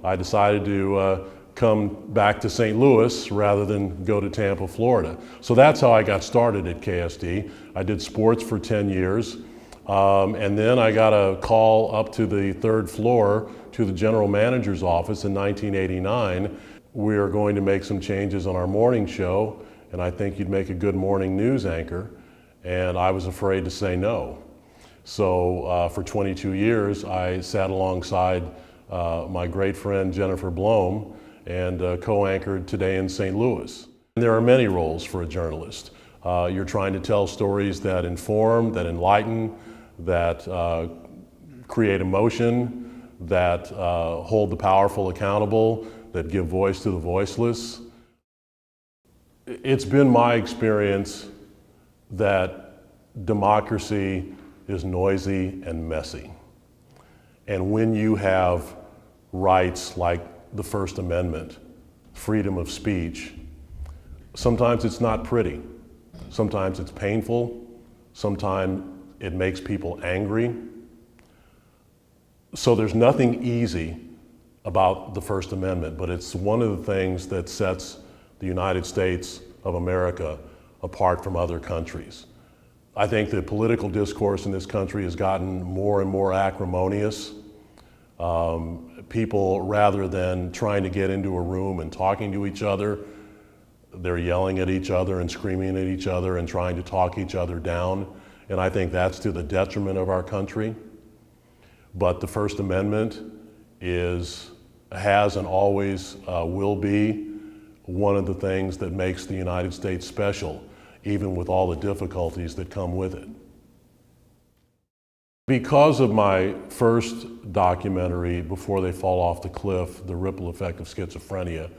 I decided to come back to St. Louis rather than go to Tampa, Florida. So that's how I got started at KSD. I did sports for 10 years. And then I got a call up to the third floor to the general manager's office in 1989. We are going to make some changes on our morning show, and I think you'd make a good morning news anchor. And I was afraid to say no. So for 22 years, I sat alongside my great friend Jennifer Blome and co-anchored Today in St. Louis. And there are many roles for a journalist. You're trying to tell stories that inform, that enlighten, that create emotion, that hold the powerful accountable, that give voice to the voiceless. It's been my experience that democracy is noisy and messy. And when you have rights like the First Amendment, freedom of speech, sometimes it's not pretty. Sometimes it's painful. Sometimes it makes people angry. So there's nothing easy about the First Amendment, but it's one of the things that sets the United States of America apart from other countries. I think the political discourse in this country has gotten more and more acrimonious. People, rather than trying to get into a room and talking to each other, they're yelling at each other and screaming at each other and trying to talk each other down. And I think that's to the detriment of our country. But the First Amendment has and always will be one of the things that makes the United States special, even with all the difficulties that come with it. Because of my first documentary, Before They Fall Off the Cliff, The Ripple Effect of Schizophrenia,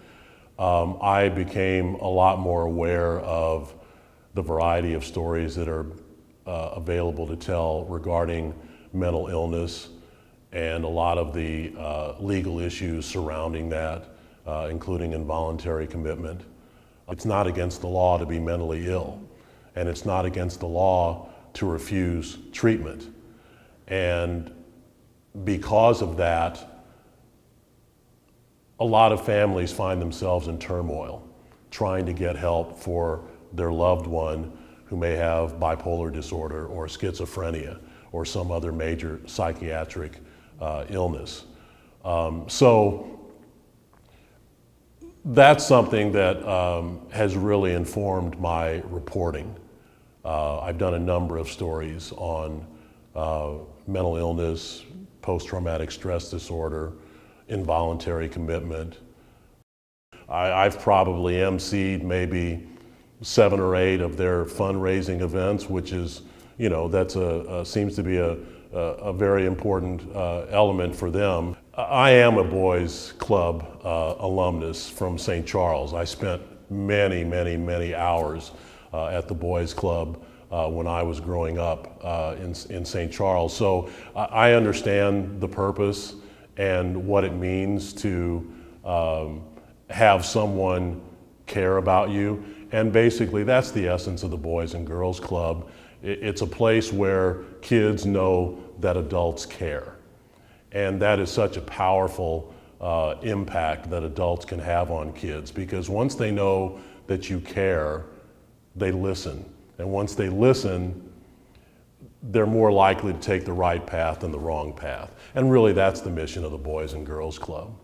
I became a lot more aware of the variety of stories that are available to tell regarding mental illness and a lot of the legal issues surrounding that, including involuntary commitment. It's not against the law to be mentally ill, and it's not against the law to refuse treatment. And because of that, a lot of families find themselves in turmoil, trying to get help for their loved one who may have bipolar disorder or schizophrenia or some other major psychiatric illness. So that's something that has really informed my reporting. I've done a number of stories on mental illness, post-traumatic stress disorder, involuntary commitment. I've probably emceed maybe 7 or 8 of their fundraising events, which is, that's seems to be a very important element for them. I am a boys club alumnus from St. Charles. I spent many hours at the boys club when I was growing up in St. Charles. So I understand the purpose and what it means to have someone care about you. And basically that's the essence of the Boys and Girls Club. It's a place where kids know that adults care. And that is such a powerful impact that adults can have on kids, because once they know that you care, they listen. And once they listen, they're more likely to take the right path than the wrong path. And really that's the mission of the Boys and Girls Club.